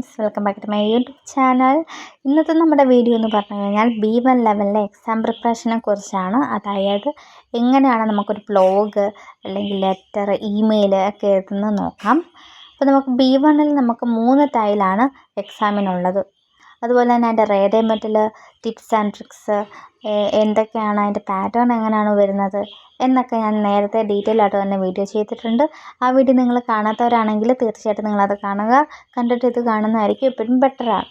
Friends, welcome back to my YouTube channel. ഇന്നത്തെ നമ്മുടെ video എന്ന് പറഞ്ഞു കഴിഞ്ഞാൽ B1 ലെവലിലെ എക്സാം പ്രിപ്പറേഷനെ കുറിച്ചാണ്. അതായത് എങ്ങനെയാണ് നമുക്കൊരു ബ്ലോഗ് അല്ലെങ്കിൽ ലെറ്റർ, ഇമെയിൽ ഒക്കെ എഴുതുന്നത് നോക്കാം. അപ്പോൾ നമുക്ക് B1-ൽ നമുക്ക് 3 ടൈലാണ് എക്സാമിനുള്ളത്. അതുപോലെ തന്നെ അതിൻ്റെ radio metal, tips and tricks, എന്തൊക്കെയാണ് അതിൻ്റെ പാറ്റേൺ, എങ്ങനെയാണ് വരുന്നത് എന്നൊക്കെ ഞാൻ നേരത്തെ ഡീറ്റെയിൽ ആയിട്ട് തന്നെ വീഡിയോ ചെയ്തിട്ടുണ്ട്. ആ വീഡിയോ നിങ്ങൾ കാണാത്തവരാണെങ്കിൽ തീർച്ചയായിട്ടും നിങ്ങളത് കാണുക. കണ്ടിട്ട് ഇത് കാണുന്നതായിരിക്കും എപ്പോഴും ബെറ്ററാണ്.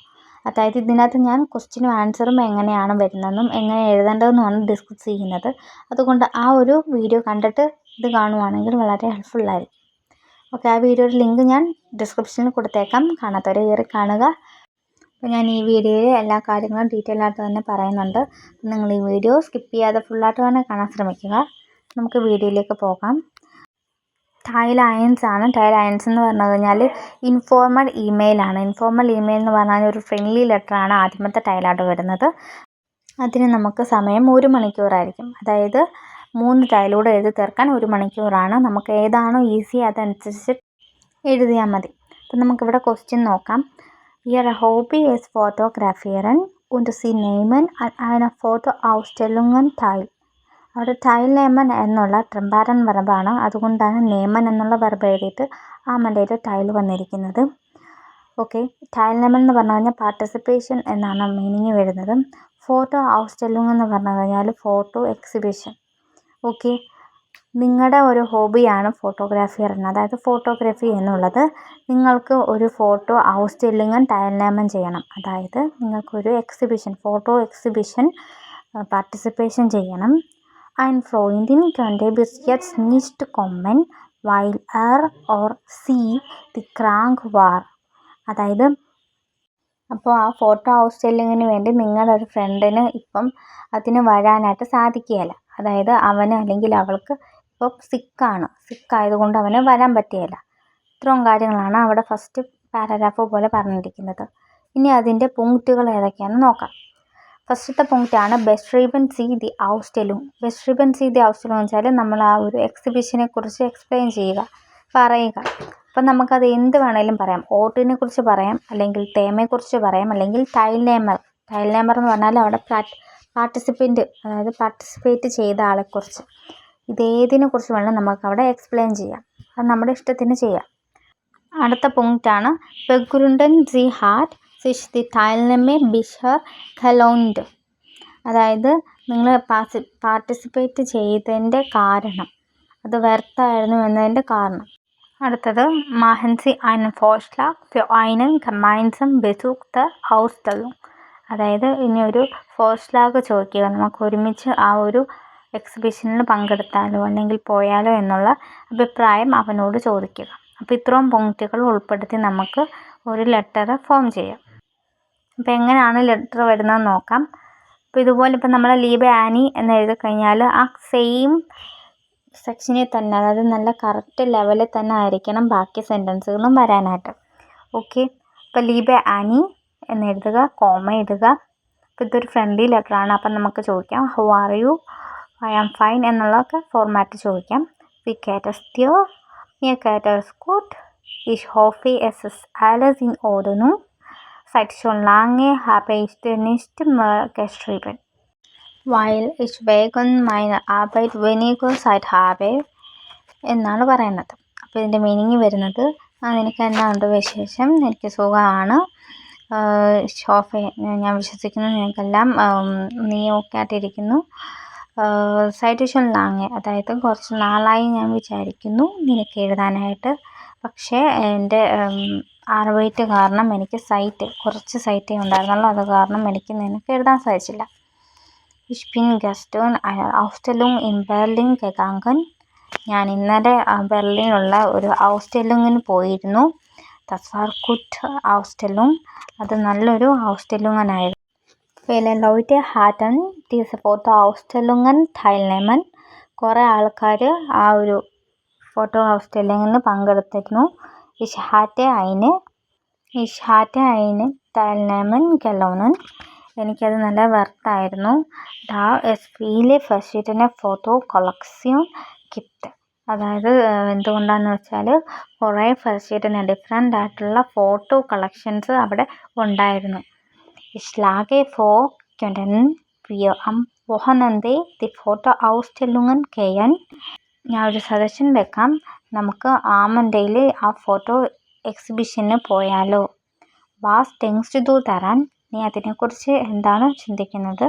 അതായത് ഇതിനകത്ത് ഞാൻ ക്വസ്റ്റ്യനും ആൻസറും എങ്ങനെയാണ് വരുന്നതെന്നും എങ്ങനെ എഴുതേണ്ടതെന്നുമാണ് ഡിസ്കസ് ചെയ്യുന്നത്. അതുകൊണ്ട് ആ ഒരു വീഡിയോ കണ്ടിട്ട് ഇത് കാണുവാണെങ്കിൽ വളരെ ഹെൽപ്ഫുള്ളായിരിക്കും. ഓക്കെ, ആ വീഡിയോയുടെ ലിങ്ക് ഞാൻ ഡിസ്ക്രിപ്ഷനിൽ കൊടുത്തേക്കാം, കാണാത്തവരെ കയറി കാണുക. അപ്പോൾ ഞാൻ ഈ വീഡിയോയിൽ എല്ലാ കാര്യങ്ങളും ഡീറ്റെയിൽ ആയിട്ട് തന്നെ പറയുന്നുണ്ട്. നിങ്ങൾ ഈ വീഡിയോ സ്കിപ്പ് ചെയ്യാതെ ഫുള്ളായിട്ട് തന്നെ കാണാൻ ശ്രമിക്കുക. നമുക്ക് വീഡിയോയിലേക്ക് പോകാം. ടൈൽ അയൻസ് ആണ്. ടൈൽ അയൻസ് എന്ന് പറഞ്ഞു കഴിഞ്ഞാൽ ഇൻഫോർമൽ ഇമെയിലാണ്. ഇൻഫോർമൽ ഇമെയിൽ എന്ന് പറഞ്ഞാൽ ഒരു ഫ്രണ്ട്ലി ലെറ്ററാണ് ആദ്യമത്തെ ടൈലായിട്ട് വരുന്നത്. അതിന് നമുക്ക് സമയം 1 മണിക്കൂറായിരിക്കും. അതായത് 3 ടൈലൂടെ എഴുതി തീർക്കാൻ 1 മണിക്കൂറാണ്. നമുക്ക് ഏതാണോ ഈസി അതനുസരിച്ച് എഴുതിയാൽ മതി. അപ്പം നമുക്കിവിടെ ക്വസ്റ്റ്യൻ നോക്കാം. Ihre Hobby ist Fotografieren und Sie nehmen an einer Fotoausstellung teil. അവിടെ ടൈൽ നെയ്മൻ എന്നുള്ള ട്രിമ്പാരൻ വെർബാണ്. അതുകൊണ്ടാണ് നെയ്മൻ എന്നുള്ള വെർബ് എഴുതിയിട്ട് ആ മലയിൽ ടൈൽ വന്നിരിക്കുന്നത്. ഓക്കെ, ടൈൽ നെയ്മൻ എന്ന് പറഞ്ഞു കഴിഞ്ഞാൽ പാർട്ടിസിപ്പേഷൻ എന്നാണ് മീനിങ് വരുന്നത്. ഫോട്ടോ ഔട്ട്സ്റ്റെല്ലിംഗ് എന്ന് പറഞ്ഞു കഴിഞ്ഞാൽ ഫോട്ടോ എക്സിബിഷൻ. ഓക്കെ, നിങ്ങളുടെ ഒരു ഹോബിയാണ് ഫോട്ടോഗ്രാഫിയർ എന്ന്, അതായത് ഫോട്ടോഗ്രാഫി എന്നുള്ളത്. നിങ്ങൾക്ക് ഒരു ഫോട്ടോ ഔട്ട്സ്റ്റെല്ലിങ്ങും ടൈൽ നെയ്മൻ ചെയ്യണം. അതായത് നിങ്ങൾക്കൊരു എക്സിബിഷൻ, ഫോട്ടോ എക്സിബിഷൻ പാർട്ടിസിപ്പേഷൻ ചെയ്യണം. Ein Freundin könnte bis jetzt nicht kommen, weil er or sie krank war. അതായത് അപ്പോൾ ആ ഫോട്ടോ ഔട്ട്സ്റ്റെല്ലിങ്ങിന് വേണ്ടി നിങ്ങളുടെ ഒരു ഫ്രണ്ടിന് ഇപ്പം അതിന് വരാനായിട്ട് സാധിക്കുകയില്ല. അതായത് അവന് അല്ലെങ്കിൽ അവൾക്ക് ഇപ്പോൾ സിക്കായതുകൊണ്ട് അവന് വരാൻ പറ്റുകയില്ല. ഇത്രയും കാര്യങ്ങളാണ് അവിടെ ഫസ്റ്റ് പാരഗ്രാഫ് പോലെ പറഞ്ഞിരിക്കുന്നത്. ഇനി അതിൻ്റെ punktuകൾ ഏതൊക്കെയാണെന്ന് നോക്കാം. ഫസ്റ്റത്തെ പോയിൻ്റാണ് ബെസ്ട്രീബൻ സി ദി ഔട്ട്സ്റ്റെല്ലിംഗ്. ബെസ്ട്രീബൻ സി ദി ഔട്ട്സ്റ്റെല്ലിംഗ് എന്ന് വെച്ചാൽ നമ്മൾ ആ ഒരു എക്സിബിഷനെ കുറിച്ച് എക്സ്പ്ലെയിൻ പറയുക. അപ്പം നമുക്കത് എന്ത് വേണമെങ്കിലും പറയാം. ഓർട്ടിനെ കുറിച്ച് പറയാം, അല്ലെങ്കിൽ തേമയെക്കുറിച്ച് പറയാം, അല്ലെങ്കിൽ ടൈൽ നെയ്മർ എന്ന് പറഞ്ഞാൽ അവിടെ അതായത് പാർട്ടിസിപ്പേറ്റ് ചെയ്ത ആളെക്കുറിച്ച്, ഇതേതിനെ കുറിച്ച് വേണമെങ്കിലും നമുക്കവിടെ എക്സ്പ്ലെയിൻ ചെയ്യാം. അത് നമ്മുടെ ഇഷ്ടത്തിന് ചെയ്യാം. അടുത്ത പോയിൻ്റാണ് ബെഗ്രുണ്ടൻ സി ഹാറ്റ് സിഷ് ദി ടൈൽനെമെ ബിഷർ ഖലോൻഡ്. അതായത് നിങ്ങൾ പാർട്ടിസിപ്പേറ്റ് ചെയ്തതിൻ്റെ കാരണം, അത് വ്യർത്ഥമായിരുന്നു എന്നതിൻ്റെ കാരണം. അടുത്തത് machen Sie einen Vorschlag für einen gemeinsamen Besuch der Ausstellung. അതായത് ഇനി ഒരു ഫോർഷ്ലാഗ് ചോദിക്കുക, നമുക്ക് ഒരുമിച്ച് ആ ഒരു എക്സിബിഷനിൽ പങ്കെടുത്താലോ അല്ലെങ്കിൽ പോയാലോ എന്നുള്ള അഭിപ്രായം അവനോട് ചോദിക്കുക. അപ്പോൾ ഇത്രയും പോയിന്റുകൾ ഉൾപ്പെടുത്തി നമുക്ക് ഒരു ലെറ്റർ ഫോം ചെയ്യാം. അപ്പോൾ എങ്ങനെയാണ് ലെറ്റർ വരുന്നതെന്ന് നോക്കാം. അപ്പോൾ ഇതുപോലെ ഇപ്പോൾ നമ്മൾ ലീബെ ആനി എന്ന് എഴുതി കഴിഞ്ഞാൽ ആ സെയിം സെക്ഷനിൽ തന്നെ, അതായത് നല്ല കറക്റ്റ് ലെവലിൽ തന്നെ ആയിരിക്കണം ബാക്കി സെൻറ്റൻസുകളും വരാനായിട്ട്. ഓക്കെ, ഇപ്പോൾ ലീബെ ആനി എന്ന് എഴുതുക, കോമ ഇടുക. അപ്പോൾ ഇതൊരു ഫ്രണ്ട്ലി ലെറ്ററാണ്. അപ്പം നമുക്ക് ചോദിക്കാം how are you, I am fine എന്നുള്ളതൊക്കെ ഫോർമാറ്റ് ചോദിക്കാം. വി കേറ്റസ് ദ്യോ, mir geht es gut, ich hoffe es ist alles in Ordnung, seit schon lange habe ich dir nicht mehr geschrieben, weil ich wegen meiner Arbeit weniger Zeit habe എന്നാണ് പറയുന്നത്. അപ്പോൾ ഇതിൻ്റെ meaning വരുന്നത്, നിനക്ക് എന്നാ ഉണ്ട് വിശേഷം, എനിക്ക് സുഖമാണ്, ഷോഫെ ഞാൻ വിശ്വസിക്കുന്നു നിനക്കെല്ലാം നീ ഓക്കെ ആയിട്ടിരിക്കുന്നു, സൈറ്റേഷൻ ലാങ് അതായത് കുറച്ച് നാളായി ഞാൻ വിചാരിക്കുന്നു നിനക്ക് എഴുതാനായിട്ട്, പക്ഷേ എൻ്റെ ആർവൈറ്റ് കാരണം എനിക്ക് കുറച്ച് സൈറ്റേ ഉണ്ടായിരുന്നുള്ളൂ, അത് കാരണം എനിക്ക് നിനക്ക് എഴുതാൻ സാധിച്ചില്ല. Ich bin gestern einer Ausstellung in Berlin gegangen. ഞാൻ ഇന്നലെ ബെർലിനുള്ള ഒരു ഔട്ട്സ്റ്റെല്ലിങ്ങിന് പോയിരുന്നു. Das war gut Ausstellung. അത് നല്ലൊരു ഔട്ട്സ്റ്റെല്ലിങ്ങനായിരുന്നു. Viele Leute hatten diese Foto-Ausstellungen teilnehmen. കുറേ ആൾക്കാർ ആ ഒരു ഫോട്ടോ ഔട്ട്സ്റ്റെല്ലിങ്ങിന് പങ്കെടുത്തിരുന്നു. Ich hatte eine teilnehmen gelohnt. എനിക്കത് നല്ല വർത്തായിരുന്നു. Da es viele verschiedene Fotokollektionen gibt. അതായത് എന്തുകൊണ്ടാണെന്ന് വെച്ചാൽ കുറേ verschiedene ഡിഫറെൻ്റ് ആയിട്ടുള്ള ഫോട്ടോ കളക്ഷൻസ് അവിടെ ഉണ്ടായിരുന്നു. Ich schlage vor, könnten wir am Wochenende die Fotoausstellungen gehen? ഞാൻ ഒരു സജഷൻ വെക്കാം, നമുക്ക് ആമൻഡേയിൽ ആ ഫോട്ടോ എക്സിബിഷന് പോയാലോ. Was denkst du daran? നീ അതിനെക്കുറിച്ച് എന്താണ് ചിന്തിക്കുന്നത്?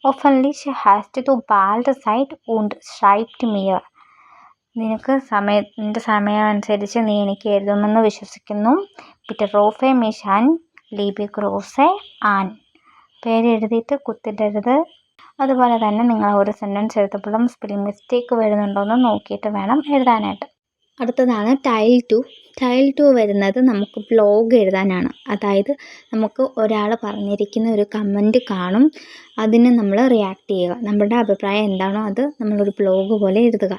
Hoffentlich hast du bald Zeit und schreibt mir. നിന്റെ സമയം അനുസരിച്ച് നീ എനിക്ക് എഴുതുമെന്ന് വിശ്വസിക്കുന്നു. Bitte rufe mich an. Liebe Grüße an. പേര് എഴുതിയിട്ട് കുത്തിടരുത്. അതുപോലെ തന്നെ നിങ്ങൾ ഒരു സെൻറ്റൻസ് എഴുതുമ്പോഴും സ്പെല്ലിംഗ് മിസ്റ്റേക്ക് വരുന്നുണ്ടോയെന്ന് നോക്കിയിട്ട് വേണം എഴുതാനായിട്ട്. അടുത്തതാണ് ടൈൽ 2. ടൈൽ 2 വരുന്നത് നമുക്ക് ബ്ലോഗ് എഴുതാനാണ്. അതായത് നമുക്ക് ഒരാൾ പറഞ്ഞിരിക്കുന്ന ഒരു കമൻറ്റ് കാണും, അതിന് നമ്മൾ റിയാക്ട് ചെയ്യുക. നമ്മുടെ അഭിപ്രായം എന്താണോ അത് നമ്മളൊരു ബ്ലോഗ് പോലെ എഴുതുക.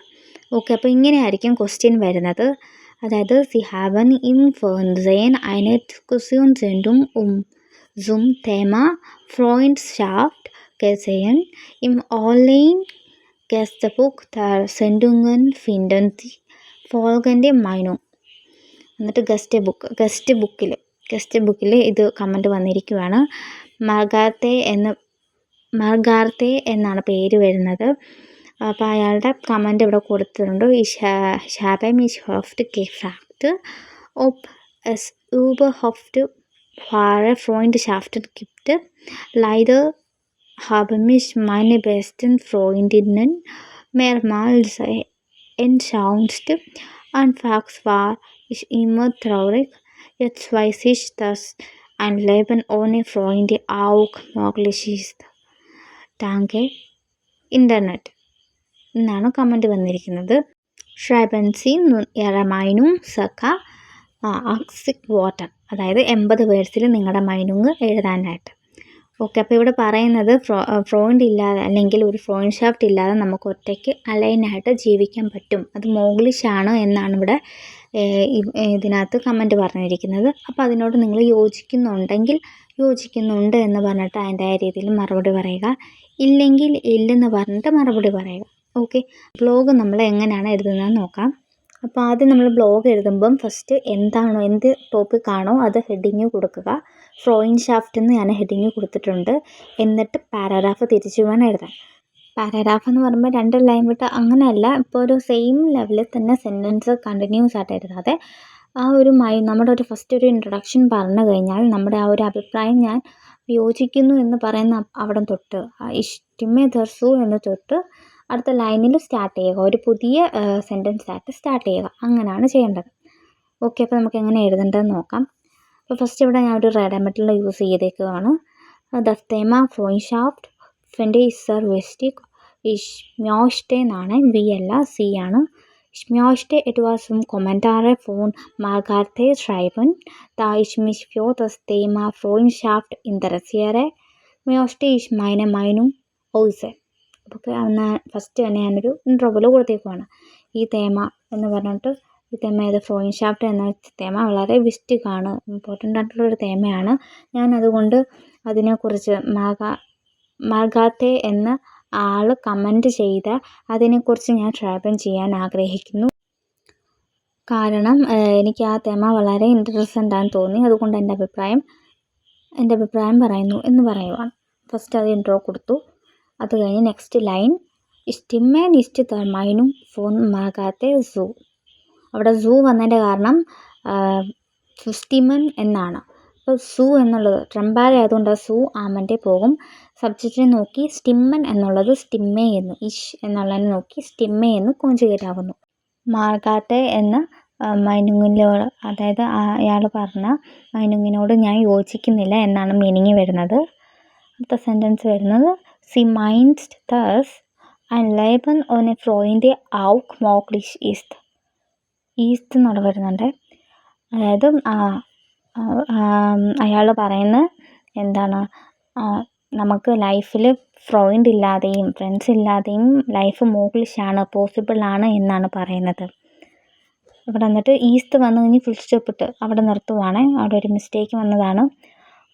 ഓക്കെ, അപ്പോൾ ഇങ്ങനെയായിരിക്കും ക്വസ്റ്റ്യൻ വരുന്നത്. അതായത് Sie haben im Fernsehen eine Diskussionssendung zum Thema Freundschaft gesehen. Im Online-Gästebuch der Sendungen finden Sie folgende Meinung. എന്നിട്ട് ഗസ്റ്റ് ബുക്കിൽ ഇത് കമൻറ്റ് വന്നിരിക്കുകയാണ്. മർഗാർത്തെ എന്നാണ് പേര് വരുന്നത്. അപ്പോൾ അയാളുടെ കമൻറ്റ് ഇവിടെ കൊടുത്തിട്ടുണ്ട്. Ich habe mich oft gefragt, ob es überhaupt wahre Freundschaften gibt. Leider haben mich meine besten Freundinnen mehrmals enttäuscht. Anfangs war ich immer traurig. Jetzt weiß ich, dass ein Leben ohne Freunde auch möglich ist. Danke, Internet. എന്നാണ് comment വന്നിരിക്കുന്നത്. Schreiben Sie nun Ihre Meinung circa 80 Wörter. അതായത് 80 വേർഡ്സിൽ നിങ്ങളുടെ മൈനുങ് എഴുതാനായിട്ട്. Okay, അപ്പോൾ ഇവിടെ പറയുന്നത് Freud ഇല്ലാതെ അല്ലെങ്കിൽ ഒരു ഫ്രോയിൻഷാഫ്റ്റ് ഇല്ലാതെ നമുക്ക് ഒറ്റയ്ക്ക് അലൈനായിട്ട് ജീവിക്കാൻ പറ്റും, അത് മോഗ്ലിഷാണ് എന്നാണ് ഇവിടെ ഇതിനകത്ത് കമൻറ്റ് പറഞ്ഞിരിക്കുന്നത്. അപ്പോൾ അതിനോട് നിങ്ങൾ യോജിക്കുന്നുണ്ട് എന്ന് പറഞ്ഞിട്ട് അതിൻ്റെ രീതിയിൽ മറുപടി പറയുക, ഇല്ലെങ്കിൽ ഇല്ലെന്ന് പറഞ്ഞിട്ട് മറുപടി പറയുക. ഓക്കെ, ബ്ലോഗ് നമ്മൾ എങ്ങനെയാണ് എഴുതുന്നതെന്ന് നോക്കാം. അപ്പോൾ ആദ്യം നമ്മൾ ബ്ലോഗ് എഴുതുമ്പം ഫസ്റ്റ് എന്ത് ടോപ്പിക്കാണോ അത് ഹെഡിങ് കൊടുക്കുക. ഫ്രോയിൻഷാഫ്റ്റ് എന്ന് ഞാൻ ഹെഡിങ് കൊടുത്തിട്ടുണ്ട്. എന്നിട്ട് പാരഗ്രാഫ് തിരിച്ചു വേണം എഴുതാൻ. പാരഗ്രാഫ് എന്ന് പറയുമ്പോൾ 2 ലൈൻ വിട്ട് അങ്ങനെയല്ല, ഇപ്പോൾ ഒരു സെയിം ലെവലിൽ തന്നെ സെൻറ്റൻസ് കണ്ടിന്യൂസ് ആയിട്ട് എഴുതാതെ ആ ഒരു നമ്മുടെ ഒരു ഫസ്റ്റ് ഒരു ഇൻട്രൊഡക്ഷൻ പറഞ്ഞു കഴിഞ്ഞാൽ നമ്മുടെ ആ ഒരു അഭിപ്രായം ഞാൻ യോജിക്കുന്നു എന്ന് പറയുന്ന അവിടെ തൊട്ട് ഇഷ്ടിമേ ദർസു എന്ന് തൊട്ട് അടുത്ത ലൈനിൽ സ്റ്റാർട്ട് ചെയ്യുക, ഒരു പുതിയ സെൻറ്റൻസ് ആയിട്ട് സ്റ്റാർട്ട് ചെയ്യുക. അങ്ങനെയാണ് ചെയ്യേണ്ടത്. ഓക്കെ, അപ്പോൾ നമുക്ക് എങ്ങനെ എഴുതേണ്ടതെന്ന് നോക്കാം. അപ്പോൾ ഫസ്റ്റ് ഇവിടെ ഞാൻ ഒരു റെഡ് മെറ്റൽ യൂസ് ചെയ്തേക്കുകയാണ്. Das Thema Freundschaft finde ich sehr wichtig. Ich möchte എന്നാണ്, V അല്ല C ആണ്. Ich möchte etwas zum Kommentare von Margarete schreiben, da ich mich für das Thema Freundschaft interessiere. Möchte ich meine Meinung äußern. അപ്പോൾ first തന്നെ ഞാനൊരു ഇൻട്രോയിൽ കൊടുത്തേക്കുവാണ്. ഈ തേമ എന്ന് പറഞ്ഞിട്ട് ഈ തേമ ഏത് ഫ്രോയിൻഷാഫ്റ്റ് എന്ന തേമ വളരെ വിസ്റ്റിക്കാണ്, ഇമ്പോർട്ടൻ്റ് ആയിട്ടുള്ളൊരു തേമയാണ്. ഞാൻ അതുകൊണ്ട് അതിനെക്കുറിച്ച് മാർഗാത്തെ എന്ന ആൾ കമൻറ്റ് ചെയ്ത അതിനെക്കുറിച്ച് ഞാൻ ഷാർപ്പൻ ചെയ്യാൻ ആഗ്രഹിക്കുന്നു. കാരണം എനിക്ക് ആ തേമ വളരെ ഇൻട്രസ്റ്റൻ്റ് ആണെന്ന് തോന്നി. അതുകൊണ്ട് എൻ്റെ അഭിപ്രായം പറയുന്നു എന്ന് പറയുവാണ്. ഫസ്റ്റ് അത് ഇൻട്രോ കൊടുത്തു. അത് കഴിഞ്ഞ് നെക്സ്റ്റ് ലൈൻ ഇഷ്ടിമേ നിസ്റ്റ് മൈനും ഫോൺ മാകാത്തെ സൂ. അവിടെ സൂ വന്നതിൻ്റെ കാരണം സ്റ്റിമൻ എന്നാണ്. അപ്പോൾ സൂ എന്നുള്ളത് ട്രംപാര ആയതുകൊണ്ട് സൂ ആമൻ്റെ പോകും. സബ്ജക്റ്റിനെ നോക്കി സ്റ്റിമ്മൻ എന്നുള്ളത് സ്റ്റിമ്മേ എന്ന്, ഇഷ് എന്നുള്ളതിനെ നോക്കി സ്റ്റിമ്മേ എന്ന് കോഞ്ചുഗേറ്റ് ആകുന്നു. മാർഗാത്തെ എന്ന മൈനുങ്ങിനോട്, അതായത് അയാൾ പറഞ്ഞ മൈനുങ്ങിനോട് ഞാൻ യോജിക്കുന്നില്ല എന്നാണ് മീനിങ് വരുന്നത്. അടുത്ത സെൻറ്റൻസ് വരുന്നത് Sie meint, dass ein Leben ohne Freunde auch möglich ist. East എന്നോട് വരുന്നുണ്ട്. അതായത് അയാൾ പറയുന്നത് എന്താണ്, നമുക്ക് ലൈഫിൽ ഫ്രണ്ട് ഇല്ലാതെയും ഫ്രണ്ട്സ് ഇല്ലാതെയും ലൈഫ് മോഗ്ലിഷാണ്, പോസിബിളാണ് എന്നാണ് പറയുന്നത്. ഇവിടെ വന്നിട്ട് ഈസ്റ്റ് വന്നു കഴിഞ്ഞ് ഫുൾ സ്റ്റോപ്പ് ഇട്ട് അവിടെ നിർത്തുവാണ്. അവിടെ ഒരു മിസ്റ്റേക്ക് വന്നതാണ്.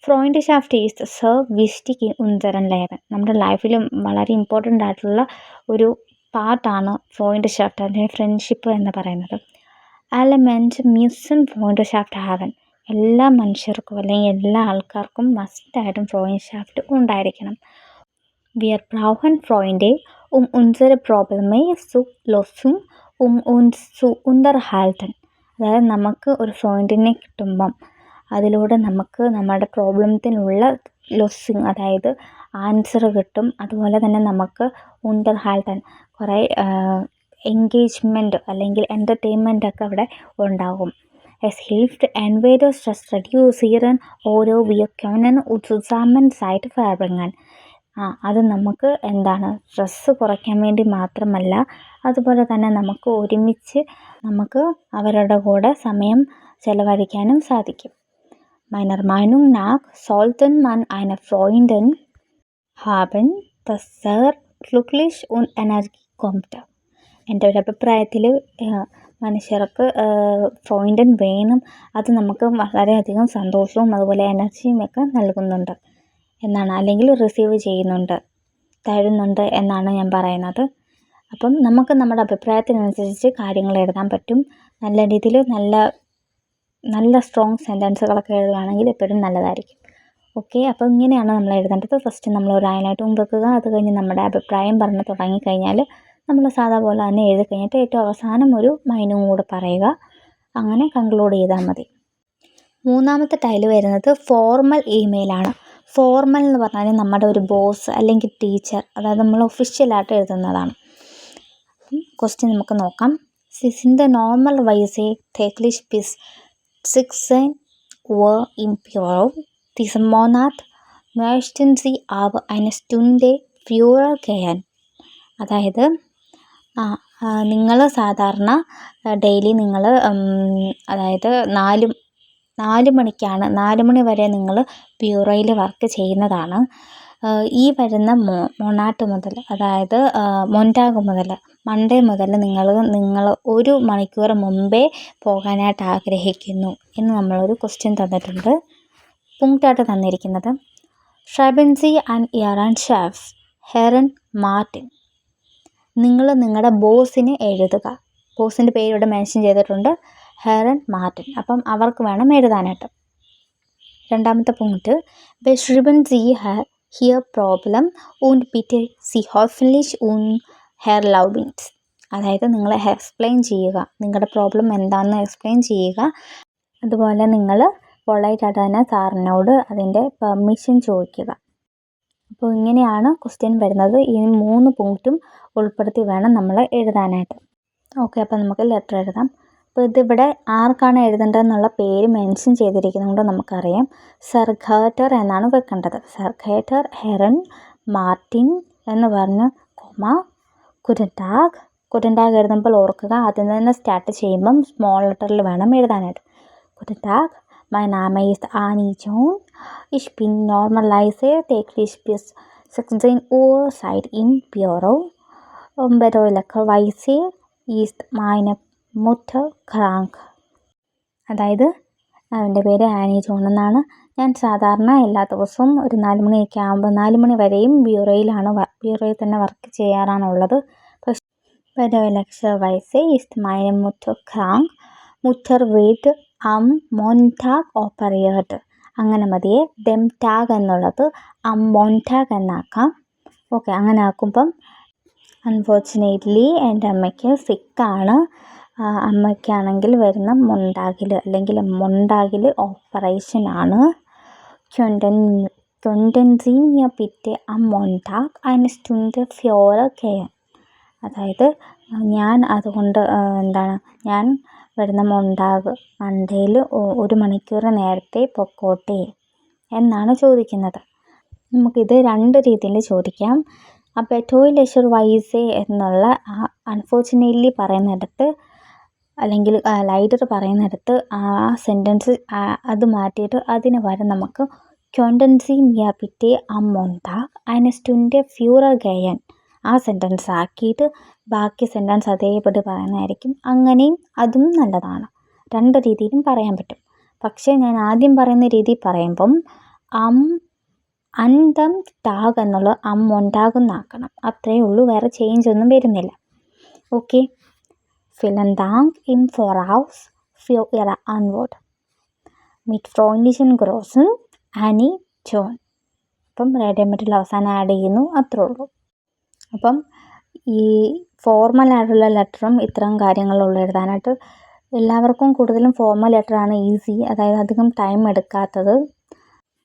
ഫ്രോയിൻഷാഫ്റ്റ് ഈസ് സോ വിസ്റ്റിക് ഉൻസറൻ ലേബൻ. നമ്മുടെ ലൈഫിൽ വളരെ ഇമ്പോർട്ടൻ്റ് ആയിട്ടുള്ള ഒരു പാർട്ടാണ് ഫ്രോയിൻഡ് അല്ലെങ്കിൽ ഫ്രണ്ട്ഷിപ്പ് എന്ന് പറയുന്നത്. എലമെൻറ്റ് മിസ്സിങ് ഫ്രോയിൻഡ് ഹാവൻ. എല്ലാ മനുഷ്യർക്കും അല്ലെങ്കിൽ എല്ലാ ആൾക്കാർക്കും മസ്റ്റായിട്ടും ഫ്രോയിൻഡ് ഉണ്ടായിരിക്കണം. Wir brauchen Freunde, unsere Probleme zu lösen, uns zu unterhalten. അതായത് നമുക്ക് ഒരു ഫ്രണ്ടിനെ കിട്ടുമ്പം അതിലൂടെ നമുക്ക് നമ്മുടെ പ്രോബ്ലത്തിനുള്ള ലൊസിങ്, അതായത് ആൻസർ കിട്ടും. അതുപോലെ തന്നെ നമുക്ക് unterhalten കുറേ എൻഗേജ്മെൻറ്റ് അല്ലെങ്കിൽ എൻ്റർടൈൻമെൻ്റ് ഒക്കെ അവിടെ ഉണ്ടാകും. Es hilft entweder Stress reduzieren oder wir können zusammen Zeit verbringen. അത് നമുക്ക് സ്ട്രെസ്സ് കുറയ്ക്കാൻ വേണ്ടി മാത്രമല്ല, അതുപോലെ തന്നെ നമുക്ക് ഒരുമിച്ച് നമുക്ക് അവരുടെ കൂടെ സമയം ചെലവഴിക്കാനും സാധിക്കും. Meiner Meinung nach sollten man eine Freundin haben, das sehr glücklich und Energie kommt. എൻ്റെ ഒരു അഭിപ്രായത്തിൽ മനുഷ്യർക്ക് ഫ്രോയിൻഡൻ വേണം. അത് നമുക്ക് വളരെയധികം സന്തോഷവും അതുപോലെ എനർജിയും ഒക്കെ നൽകുന്നുണ്ട് എന്നാണ്, അല്ലെങ്കിൽ റിസീവ് തരുന്നുണ്ട് എന്നാണ് ഞാൻ പറയുന്നത്. അപ്പം നമുക്ക് നമ്മുടെ അഭിപ്രായത്തിനനുസരിച്ച് കാര്യങ്ങൾ എഴുതാൻ പറ്റും. നല്ല രീതിയിൽ നല്ല സ്ട്രോങ് സെൻറ്റൻസുകളൊക്കെ എഴുതുകയാണെങ്കിൽ എപ്പോഴും നല്ലതായിരിക്കും. ഓക്കെ, അപ്പോൾ ഇങ്ങനെയാണ് നമ്മൾ എഴുതേണ്ടത്. ഫസ്റ്റ് നമ്മൾ ഒരു ഹൈലൈറ്റും വെക്കുക. അത് കഴിഞ്ഞ് നമ്മുടെ അഭിപ്രായം പറഞ്ഞ് തുടങ്ങിക്കഴിഞ്ഞാൽ നമ്മൾ സാധാ പോലെ തന്നെ എഴുതി കഴിഞ്ഞിട്ട് ഏറ്റവും അവസാനം ഒരു മൈനും കൂടെ പറയുക. അങ്ങനെ കൺക്ലൂഡ് ചെയ്താൽ മതി. മൂന്നാമത്തെ ടൈല് വരുന്നത് ഫോർമൽ ഇമെയിലാണ്. ഫോർമൽ എന്ന് പറഞ്ഞാൽ നമ്മുടെ ഒരു ബോസ് അല്ലെങ്കിൽ ടീച്ചർ, അതായത് നമ്മൾ ഒഫീഷ്യലായിട്ട് എഴുതുന്നതാണ്. ക്വസ്റ്റ്യൻ നമുക്ക് നോക്കാം. In der normalerweise täglich bis 16 Uhr im Büro. Diesen Monat möchten Sie aber eine Stunde früher gehen. അതായത് നിങ്ങൾ സാധാരണ ഡെയിലി നിങ്ങൾ അതായത് 4 മണി വരെ നിങ്ങൾ ബ്യൂറോയിൽ വർക്ക് ചെയ്യുന്നതാണ്. ഈ വരുന്ന മൊണ്ടാഗ് മുതൽ മൺഡേ മുതൽ നിങ്ങൾ 1 മണിക്കൂർ മുമ്പേ പോകാനായിട്ട് ആഗ്രഹിക്കുന്നു എന്ന് നമ്മളൊരു ക്വസ്റ്റ്യൻ തന്നിട്ടുണ്ട്. punktaയിട്ട് തന്നിരിക്കുന്നത് schreiben Sie an Ihren Chef Herrn Martin. നിങ്ങൾ നിങ്ങളുടെ ബോസിന് എഴുതുക. ബോസിൻ്റെ പേര് ഇവിടെ മെൻഷൻ ചെയ്തിട്ടുണ്ട്, ഹെറൻ മാർട്ടിൻ. അപ്പം അവർക്ക് വേണം എഴുതാനായിട്ട്. രണ്ടാമത്തെ point, beschreiben Sie Ihr Problem und bitte Sie hoffentlich erlauben. അതായത് നിങ്ങൾ എക്സ്പ്ലെയിൻ ചെയ്യുക, നിങ്ങളുടെ പ്രോബ്ലം എന്താണെന്ന് എക്സ്പ്ലെയിൻ ചെയ്യുക. അതുപോലെ നിങ്ങൾ പൊളൈറ്റായിട്ട് തന്നെ സാറിനോട് അതിൻ്റെ പെർമിഷൻ ചോദിക്കുക. അപ്പോൾ ഇങ്ങനെയാണ് ക്വസ്റ്റ്യൻ വരുന്നത്. ഈ 3 പോയിന്റും ഉൾപ്പെടുത്തി വേണം നമ്മൾ എഴുതാനായിട്ട്. ഓക്കെ, അപ്പോൾ നമുക്ക് ലെറ്റർ എഴുതാം. അപ്പോൾ ഇതിവിടെ ആർക്കാണ് എഴുതേണ്ടതെന്നുള്ള പേര് മെൻഷൻ ചെയ്തിരിക്കുന്നതുകൊണ്ട് നമുക്കറിയാം. സർഖേറ്റർ എന്നാണ് വെക്കേണ്ടത്. സർഖേറ്റർ ഹെറൻ മാർട്ടിൻ എന്ന് പറഞ്ഞ് ഗുഡൻ ടാഗ് എഴുതുമ്പോൾ ഓർക്കുക, അതിൽ നിന്ന് സ്റ്റാർട്ട് ചെയ്യുമ്പം സ്മോൾ ലെറ്ററിൽ വേണം എഴുതാനായിട്ട്. Guten Tag, mein Name ist Annie John. Ich bin normalerweise täglich bis 16 Uhr Zeit im Büro. Bedauerlicherweise ist meine Mutter krank. അതായത് എൻ്റെ പേര് ആനി ജോൺ എന്നാണ്. ഞാൻ സാധാരണ എല്ലാ ദിവസവും ഒരു 4 മണിയൊക്കെ ആകുമ്പോൾ 4 മണി വരെയും ബ്യൂറോയിൽ തന്നെ വർക്ക് ചെയ്യാറാണുള്ളത്. പക്ഷേ bedauerlicherweise ist meine Mutter krank. Mutter wird am Montag operiert. അങ്ങനെ മതിയെ. dem Tag എന്നുള്ളത് am Montag എന്നാക്കാം. ഓക്കെ, അങ്ങനെ ആക്കുമ്പം അൺഫോർച്ചുനേറ്റ്ലി എൻ്റെ അമ്മയ്ക്ക് സിക്കാണ്. അമ്മയ്ക്കാണെങ്കിൽ വരുന്ന മൊണ്ടാഗിൽ ഓപ്പറേഷനാണ്. könnten Sie mir bitte am Montag eine Stunde früher gehen. അതായത് ഞാൻ വരുന്ന മൺഡേയിൽ 1 മണിക്കൂർ നേരത്തെ പൊക്കോട്ടെ എന്നാണ് ചോദിക്കുന്നത്. നമുക്കിത് 2 രീതിയിൽ ചോദിക്കാം. bedauerlicherweise എന്നുള്ള അൺഫോർച്ചുനേറ്റ്ലി പറയുന്നിടത്ത് അല്ലെങ്കിൽ ലൈഡർ പറയുന്നിടത്ത് ആ സെൻറ്റൻസ് അത് മാറ്റിയിട്ട് അതിന് പകരം നമുക്ക് könnten Sie mir bitte am Montag eine Stunde früher gehen ആ സെൻറ്റൻസ് ആക്കിയിട്ട് ബാക്കി സെൻറ്റൻസ് അതേപടി പറയുന്നതായിരിക്കും. അങ്ങനെയും അതും നല്ലതാണ്. 2 രീതിയിലും പറയാൻ പറ്റും. പക്ഷേ ഞാൻ ആദ്യം പറയുന്ന രീതി പറയുമ്പം am അന്തം ടാഗ് എന്നുള്ളത് ഉണ്ടാകുന്നാക്കണം. അത്രയേ ഉള്ളൂ, വേറെ ചേഞ്ച് ഒന്നും വരുന്നില്ല. Okay. Vielen Dank im Voraus für Ihre Antwort. Mit freundlichen Grüßen, Annie John. അപ്പം റേഡിയോ മെറ്റീരിയൽ അവസാനം ആഡ് ചെയ്യുന്നു, അത്രേ ഉള്ളൂ. അപ്പം ഈ ഫോർമലായിട്ടുള്ള ലെറ്ററും ഇത്തരം കാര്യങ്ങളുള്ള എഴുതാനായിട്ട് എല്ലാവർക്കും കൂടുതലും ഫോർമൽ ലെറ്ററാണ് ഈസി, അതായത് അധികം ടൈം എടുക്കാത്തത്.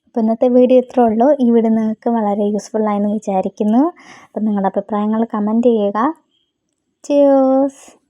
അപ്പോൾ ഇന്നത്തെ വീഡിയോ ഇത്രേ ഉള്ളൂ. ഈ വീഡിയോ നിങ്ങൾക്ക് വളരെ യൂസ്ഫുൾ ആയെന്ന് വിചാരിക്കുന്നു. അപ്പം നിങ്ങളുടെ അഭിപ്രായങ്ങൾ കമൻറ്റ് ചെയ്യുക. Cheers.